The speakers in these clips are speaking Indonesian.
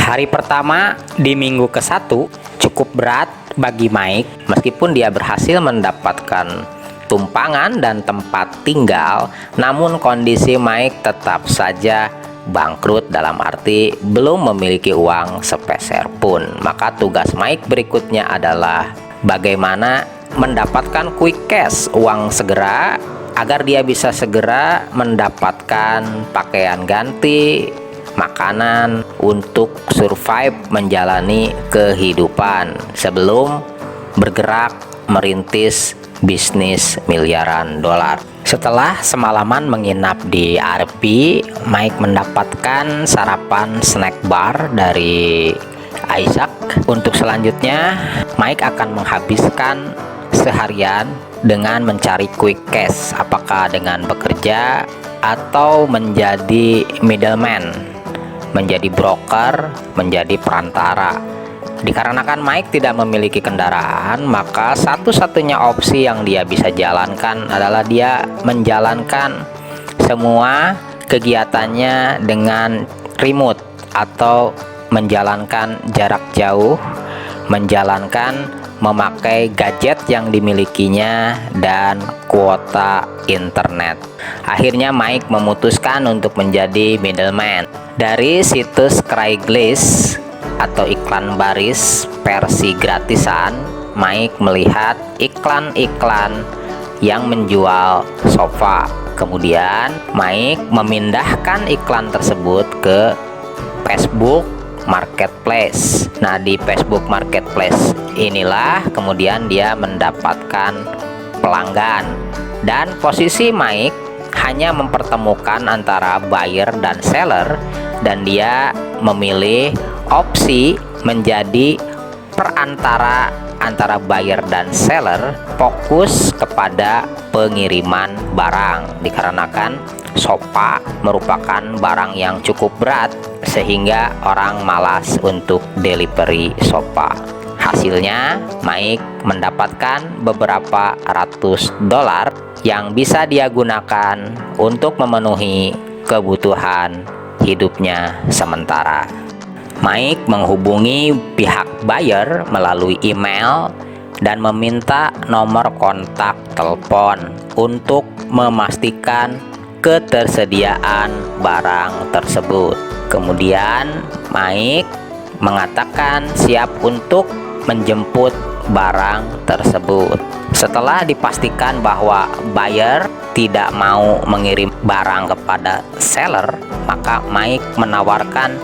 Hari pertama di minggu ke-1 cukup berat bagi Mike. Meskipun dia berhasil mendapatkan tumpangan dan tempat tinggal, namun kondisi Mike tetap saja bangkrut, dalam arti belum memiliki uang sepeser pun. Maka tugas Mike berikutnya adalah bagaimana mendapatkan quick cash, uang segera, agar dia bisa segera mendapatkan pakaian ganti, makanan untuk survive menjalani kehidupan sebelum bergerak merintis bisnis miliaran dolar. Setelah semalaman menginap di RP, Mike mendapatkan sarapan snack bar dari Isaac. Untuk selanjutnya, Mike akan menghabiskan seharian dengan mencari quick cash, apakah dengan bekerja atau menjadi middleman, menjadi broker, menjadi perantara. Dikarenakan Mike tidak memiliki kendaraan, maka satu-satunya opsi yang dia bisa jalankan adalah dia menjalankan semua kegiatannya dengan remote atau menjalankan jarak jauh, memakai gadget yang dimilikinya dan kuota internet. Akhirnya Mike memutuskan untuk menjadi middleman. Dari situs Craigslist atau iklan baris versi gratisan, Mike melihat iklan-iklan yang menjual sofa. Kemudian Mike memindahkan iklan tersebut ke Facebook Marketplace. Nah, di Facebook Marketplace inilah kemudian dia mendapatkan pelanggan, dan posisi Mike hanya mempertemukan antara buyer dan seller, dan dia memilih opsi menjadi perantara antara buyer dan seller, fokus kepada pengiriman barang. Dikarenakan sofa merupakan barang yang cukup berat sehingga orang malas untuk delivery sofa. Hasilnya Mike mendapatkan beberapa ratus dolar yang bisa dia gunakan untuk memenuhi kebutuhan hidupnya sementara. Mike menghubungi pihak buyer melalui email dan meminta nomor kontak telepon untuk memastikan ketersediaan barang tersebut. Kemudian Mike mengatakan siap untuk menjemput barang tersebut. Setelah dipastikan bahwa buyer tidak mau mengirim barang kepada seller, maka Mike menawarkan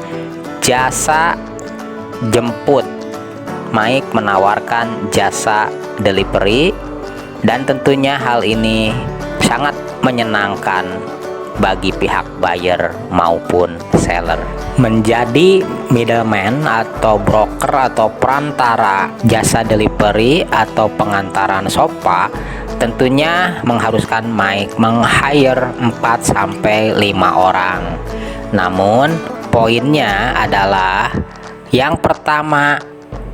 jasa jemput. Mike menawarkan jasa delivery, dan tentunya hal ini sangat menyenangkan bagi pihak buyer maupun seller. Menjadi middleman atau broker atau perantara jasa delivery atau pengantaran sofa tentunya mengharuskan Mike meng-hire 4-5 orang. Namun poinnya adalah yang pertama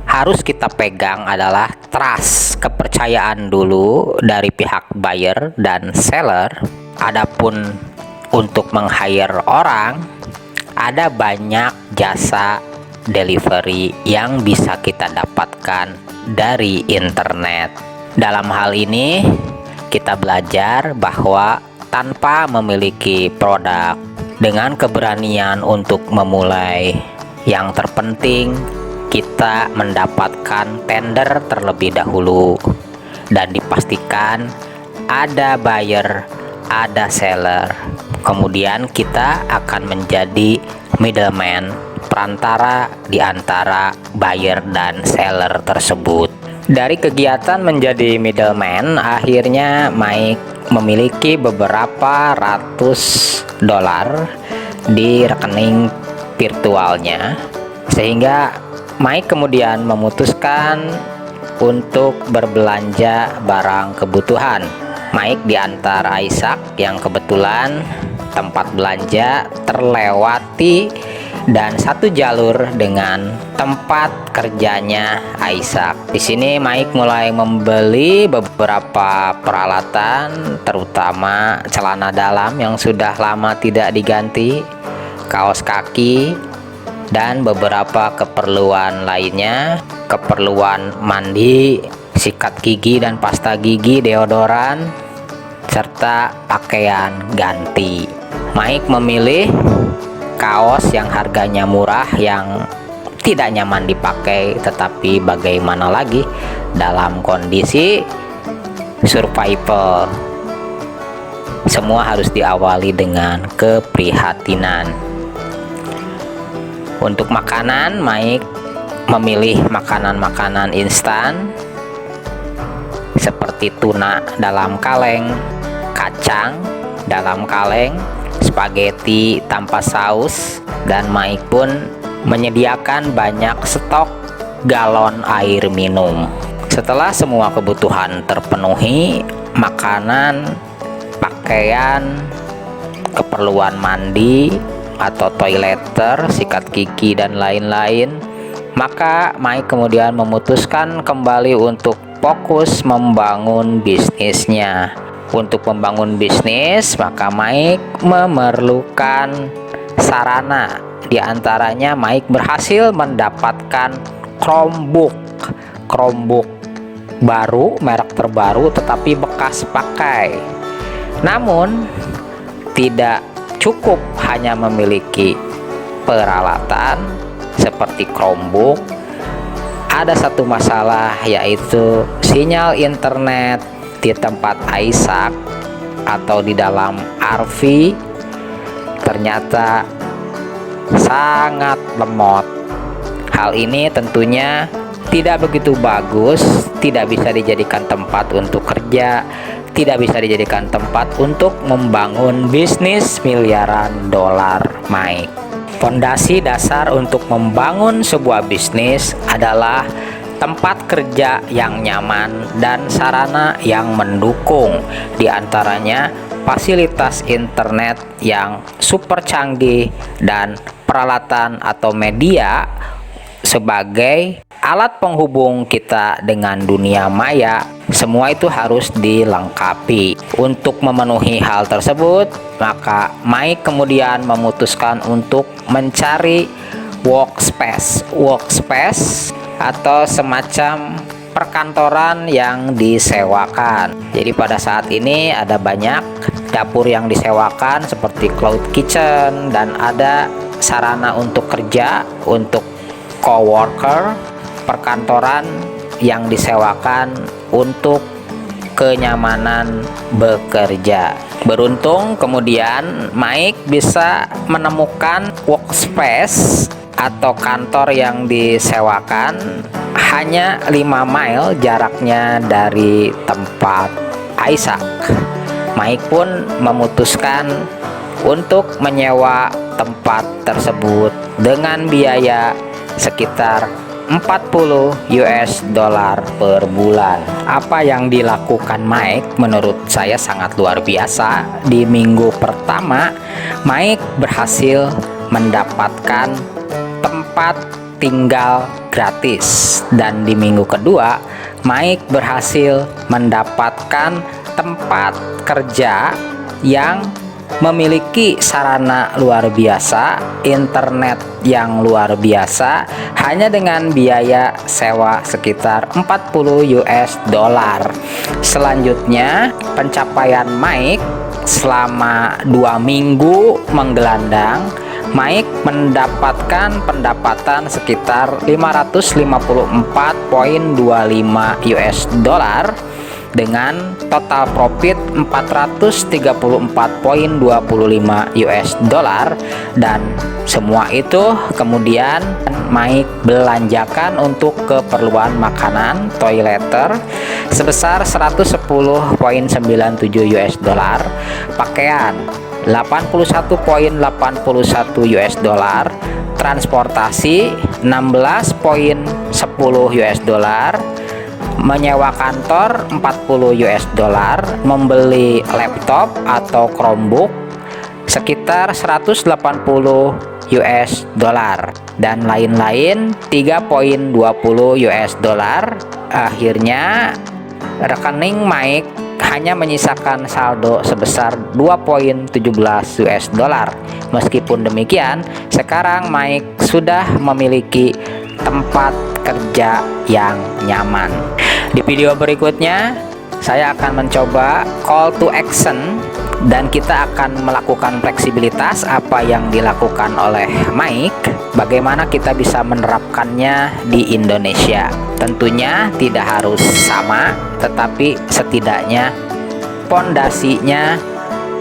harus kita pegang adalah trust, kepercayaan dulu dari pihak buyer dan seller. Adapun untuk meng-hire orang, ada banyak jasa delivery yang bisa kita dapatkan dari internet. Dalam hal ini kita belajar bahwa tanpa memiliki produk, dengan keberanian untuk memulai, yang terpenting kita mendapatkan tender terlebih dahulu dan dipastikan ada buyer, ada seller. Kemudian kita akan menjadi middleman, perantara di antara buyer dan seller tersebut. Dari kegiatan menjadi middleman, akhirnya Mike memiliki beberapa ratus dolar di rekening virtualnya, sehingga Mike kemudian memutuskan untuk berbelanja barang kebutuhan. Mike diantar Isaac yang kebetulan tempat belanja terlewati dan satu jalur dengan tempat kerjanya Isaac. Di sini Mike mulai membeli beberapa peralatan, terutama celana dalam yang sudah lama tidak diganti, kaos kaki, dan beberapa keperluan lainnya, keperluan mandi, sikat gigi dan pasta gigi, deodoran, serta pakaian ganti. Mike memilih kaos yang harganya murah, yang tidak nyaman dipakai, tetapi bagaimana lagi dalam kondisi survival, semua harus diawali dengan keprihatinan. Untuk makanan, Mike memilih makanan-makanan instan seperti tuna dalam kaleng, kacang dalam kaleng, spaghetti tanpa saus, dan Mike pun menyediakan banyak stok galon air minum. Setelah semua kebutuhan terpenuhi, makanan, pakaian, keperluan mandi atau toileter, sikat gigi dan lain-lain, maka Mike kemudian memutuskan kembali untuk fokus membangun bisnisnya. Untuk membangun bisnis, maka Mike memerlukan sarana. Di antaranya Mike berhasil mendapatkan Chromebook baru, merek terbaru tetapi bekas pakai. Namun tidak cukup hanya memiliki peralatan seperti Chromebook. Ada satu masalah, yaitu sinyal internet di tempat Isaac atau di dalam RV ternyata sangat lemot. Hal ini tentunya tidak begitu bagus, tidak bisa dijadikan tempat untuk kerja, tidak bisa dijadikan tempat untuk membangun bisnis miliaran dolar Mike. Fondasi dasar untuk membangun sebuah bisnis adalah tempat kerja yang nyaman dan sarana yang mendukung, di antaranya fasilitas internet yang super canggih dan peralatan atau media sebagai alat penghubung kita dengan dunia maya. Semua itu harus dilengkapi. Untuk memenuhi hal tersebut, maka Mike kemudian memutuskan untuk mencari workspace atau semacam perkantoran yang disewakan. Jadi pada saat ini ada banyak dapur yang disewakan seperti cloud kitchen, dan ada sarana untuk kerja untuk coworker, perkantoran yang disewakan untuk kenyamanan bekerja. Beruntung kemudian Mike bisa menemukan workspace atau kantor yang disewakan hanya 5 mile jaraknya dari tempat Isaac. Mike pun memutuskan untuk menyewa tempat tersebut dengan biaya sekitar $40 per bulan. Apa yang dilakukan Mike menurut saya sangat luar biasa. Di minggu pertama, Mike berhasil mendapatkan tempat tinggal gratis, dan di minggu kedua Mike berhasil mendapatkan tempat kerja yang memiliki sarana luar biasa, internet yang luar biasa, hanya dengan biaya sewa sekitar $40. Selanjutnya, pencapaian Mike selama 2 minggu menggelandang, Mike mendapatkan pendapatan sekitar $554.25 dengan total profit $434.25, dan semua itu kemudian Mike belanjakan untuk keperluan makanan, toileter sebesar $110.97, pakaian $81.81, transportasi $16.10, menyewa kantor $40, membeli laptop atau Chromebook sekitar $180, dan lain-lain $3.20. Akhirnya rekening Mike hanya menyisakan saldo sebesar 2,17 US dollar. Meskipun demikian, sekarang Mike sudah memiliki tempat kerja yang nyaman. Di video berikutnya, saya akan mencoba call to action dan kita akan melakukan fleksibilitas apa yang dilakukan oleh Mike, bagaimana kita bisa menerapkannya di Indonesia. Tentunya tidak harus sama, tetapi setidaknya pondasinya,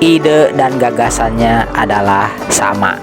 ide dan gagasannya adalah sama.